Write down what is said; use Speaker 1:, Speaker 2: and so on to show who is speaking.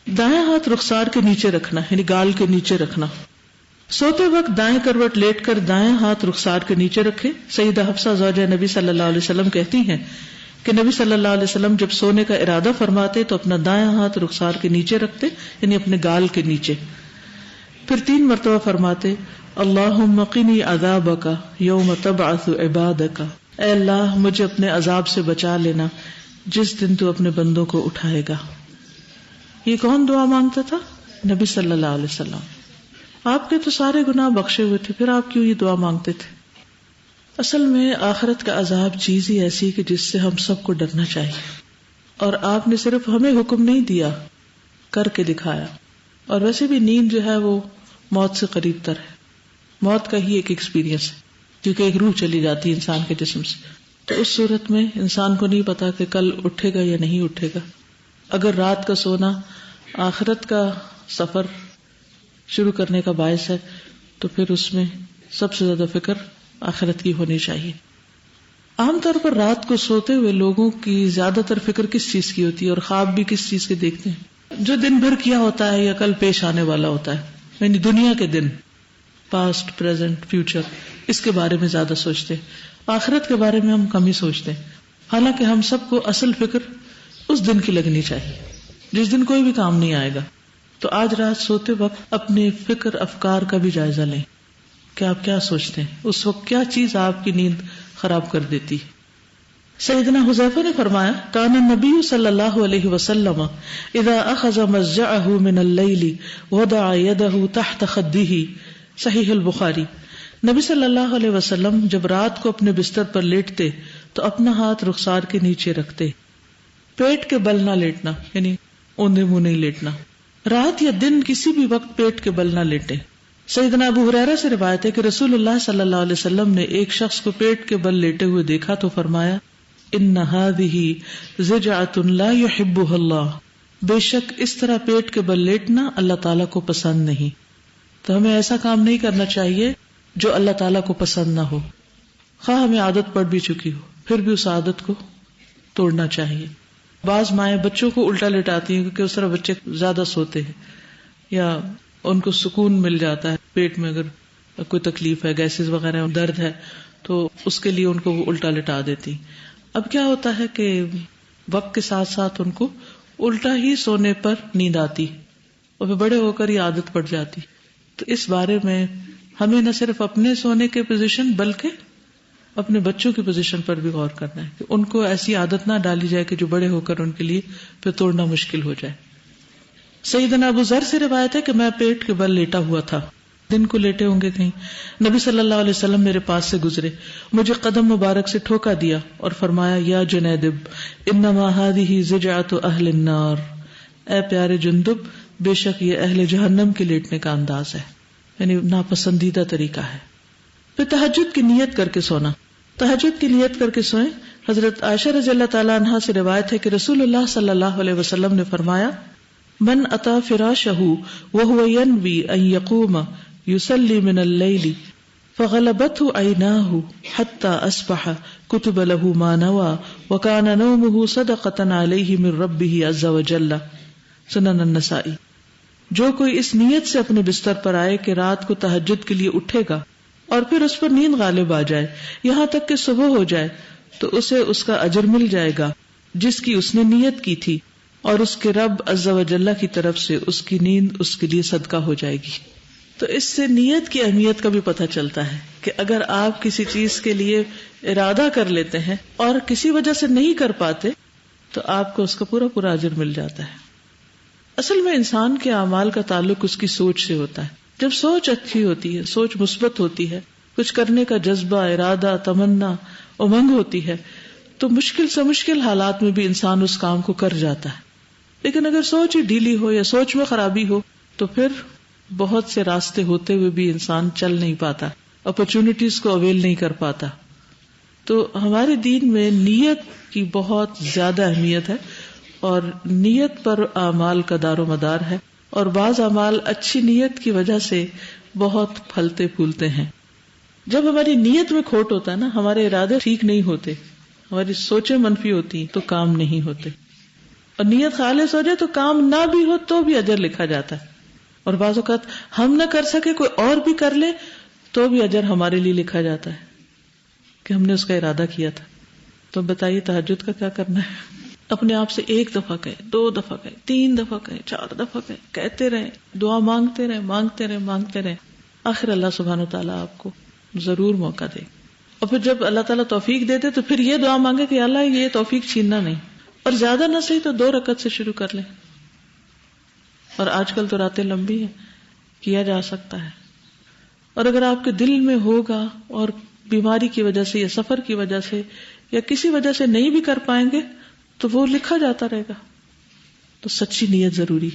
Speaker 1: دائیں ہاتھ رخسار کے نیچے رکھنا یعنی گال کے نیچے رکھنا. سوتے وقت دائیں کروٹ لیٹ کر دائیں ہاتھ رخسار کے نیچے رکھے. سیدہ حفصہ زوجہ نبی صلی اللہ علیہ وسلم کہتی ہیں کہ نبی صلی اللہ علیہ وسلم جب سونے کا ارادہ فرماتے تو اپنا دائیں ہاتھ رخسار کے نیچے رکھتے یعنی اپنے گال کے نیچے. پھر 3 مرتبہ فرماتے اللہم قنی عذابک یوم تبعث عبادک، اے اللہ مجھے اپنے عذاب سے بچا لینا جس دن تو اپنے بندوں کو اٹھائے گا. یہ کون دعا مانگتا تھا؟ نبی صلی اللہ علیہ وسلم. آپ کے تو سارے گناہ بخشے ہوئے تھے، پھر آپ کیوں یہ دعا مانگتے تھے؟ اصل میں آخرت کا عذاب چیز ہی ایسی کہ جس سے ہم سب کو ڈرنا چاہیے، اور آپ نے صرف ہمیں حکم نہیں دیا، کر کے دکھایا. اور ویسے بھی نیند جو ہے وہ موت سے قریب تر ہے، موت کا ہی ایک ایکسپیرینس ہے، کیونکہ ایک روح چلی جاتی ہے انسان کے جسم سے. تو اس صورت میں انسان کو نہیں پتا کہ کل اٹھے گا یا نہیں اٹھے گا. اگر رات کا سونا آخرت کا سفر شروع کرنے کا باعث ہے تو پھر اس میں سب سے زیادہ فکر آخرت کی ہونی چاہیے. عام طور پر رات کو سوتے ہوئے لوگوں کی زیادہ تر فکر کس چیز کی ہوتی ہے اور خواب بھی کس چیز کے دیکھتے ہیں؟ جو دن بھر کیا ہوتا ہے یا کل پیش آنے والا ہوتا ہے، یعنی دنیا کے دن، پاسٹ، پریزنٹ، فیوچر، اس کے بارے میں زیادہ سوچتے ہیں. آخرت کے بارے میں ہم کم ہی سوچتے ہیں. حالانکہ ہم سب کو اصل فکر اس دن کی لگنی چاہیے جس دن کوئی بھی کام نہیں آئے گا. تو آج رات سوتے وقت اپنے فکر افکار کا بھی جائزہ لیں کہ آپ کیا سوچتے ہیں، اس وقت کیا چیز آپ کی نیند خراب کر دیتی. سیدنا حذیفہ نے فرمایا کان النبی صلی اللہ علیہ وسلم اذا اخذ مضجعه من اللیل وضع یده تحت خده، صحیح البخاری. نبی صلی اللہ علیہ وسلم جب رات کو اپنے بستر پر لیٹتے تو اپنا ہاتھ رخسار کے نیچے رکھتے. پیٹ کے بل نہ لیٹنا یعنی اوندے منہ نہیں لیٹنا. رات یا دن کسی بھی وقت پیٹ کے بل نہ لیٹے. سیدنا ابو ہریرہ سے روایت ہے کہ رسول اللہ صلی اللہ علیہ وسلم نے ایک شخص کو پیٹ کے بل لیٹے ہوئے دیکھا تو فرمایا ان هذه زجعة لا يحبها اللہ، بے شک اس طرح پیٹ کے بل لیٹنا اللہ تعالیٰ کو پسند نہیں. تو ہمیں ایسا کام نہیں کرنا چاہیے جو اللہ تعالیٰ کو پسند نہ ہو، خواہ ہمیں عادت پڑ بھی چکی ہو، پھر بھی اس عادت کو توڑنا چاہیے. بعض مائیں بچوں کو الٹا لٹاتی ہیں کیونکہ اس طرح بچے زیادہ سوتے ہیں یا ان کو سکون مل جاتا ہے پیٹ میں، اگر کوئی تکلیف ہے، گیسز وغیرہ، درد ہے تو اس کے لیے ان کو وہ الٹا لٹا دیتی. اب کیا ہوتا ہے کہ وقت کے ساتھ ساتھ ان کو الٹا ہی سونے پر نیند آتی اور پھر بڑے ہو کر یہ عادت پڑ جاتی. تو اس بارے میں ہمیں نہ صرف اپنے سونے کے پوزیشن بلکہ اپنے بچوں کی پوزیشن پر بھی غور کرنا ہے کہ ان کو ایسی عادت نہ ڈالی جائے کہ جو بڑے ہو کر ان کے لیے پھر توڑنا مشکل ہو جائے. سیدنا ابو ذر سے روایت ہے کہ میں پیٹ کے بل لیٹا ہوا تھا، دن کو لیٹے ہوں گے کہیں. نبی صلی اللہ علیہ وسلم میرے پاس سے گزرے، مجھے قدم مبارک سے ٹھوکا دیا اور فرمایا یا جنیدب انما هذه زجعۃ اہل النار، اے پیارے جندب بے شک یہ اہل جہنم کے لیٹنے کا انداز ہے، یعنی ناپسندیدہ طریقہ ہے. پھر تہجد کی نیت کر کے سونا. تہجد کی نیت کر کے سوئیں. حضرت عائشہ رضی اللہ تعالیٰ عنہا سے روایت ہے کہ رسول اللہ صلی اللہ علیہ وسلم نے فرمایا من اتا فراشہ وهو ينوي ان يقوم يصلي من الليل فغلبته عيناه حتى اصبح كتب له ما نوى وكان نومه صدقة عليه من ربه عز وجل. سنن النسائی. جو کوئی اس نیت سے اپنے بستر پر آئے کہ رات کو تہجد کے لیے اٹھے گا اور پھر اس پر نیند غالب آ جائے یہاں تک کہ صبح ہو جائے تو اسے اس کا اجر مل جائے گا جس کی اس نے نیت کی تھی، اور اس کے رب عز و جل کی طرف سے اس کی نیند اس کے لیے صدقہ ہو جائے گی. تو اس سے نیت کی اہمیت کا بھی پتہ چلتا ہے کہ اگر آپ کسی چیز کے لیے ارادہ کر لیتے ہیں اور کسی وجہ سے نہیں کر پاتے تو آپ کو اس کا پورا پورا اجر مل جاتا ہے. اصل میں انسان کے اعمال کا تعلق اس کی سوچ سے ہوتا ہے. جب سوچ اچھی ہوتی ہے، سوچ مثبت ہوتی ہے، کچھ کرنے کا جذبہ، ارادہ، تمنا، امنگ ہوتی ہے تو مشکل سے مشکل حالات میں بھی انسان اس کام کو کر جاتا ہے. لیکن اگر سوچ ہی ڈھیلی ہو یا سوچ میں خرابی ہو تو پھر بہت سے راستے ہوتے ہوئے بھی انسان چل نہیں پاتا، اپرچونٹیز کو اویل نہیں کر پاتا. تو ہمارے دین میں نیت کی بہت زیادہ اہمیت ہے اور نیت پر اعمال کا دار و مدار ہے، اور بعض اعمال اچھی نیت کی وجہ سے بہت پھلتے پھولتے ہیں. جب ہماری نیت میں کھوٹ ہوتا ہے نا، ہمارے ارادے ٹھیک نہیں ہوتے، ہماری سوچیں منفی ہوتی تو کام نہیں ہوتے. اور نیت خالص ہو جائے تو کام نہ بھی ہو تو بھی اجر لکھا جاتا ہے. اور بعض اوقات ہم نہ کر سکے کوئی اور بھی کر لے تو بھی اجر ہمارے لیے لکھا جاتا ہے کہ ہم نے اس کا ارادہ کیا تھا. تو بتائیے تہجد کا کیا کرنا ہے؟ اپنے آپ سے 1 دفعہ کہیں، 2 دفعہ کہیں، 3 دفعہ کہیں، 4 دفعہ کہیں، کہتے رہیں، دعا مانگتے رہیں، مانگتے رہیں، مانگتے رہیں. آخر اللہ سبحانہ وتعالیٰ آپ کو ضرور موقع دے. اور پھر جب اللہ تعالیٰ توفیق دے دے تو پھر یہ دعا مانگے کہ اللہ یہ توفیق چھیننا نہیں. اور زیادہ نہ صحیح تو 2 رکعت سے شروع کر لیں. اور آج کل تو راتیں لمبی ہیں، کیا جا سکتا ہے. اور اگر آپ کے دل میں ہوگا اور بیماری کی وجہ سے یا سفر کی وجہ سے یا کسی وجہ سے نہیں بھی کر پائیں گے تو وہ لکھا جاتا رہے گا. تو سچی نیت ضروری.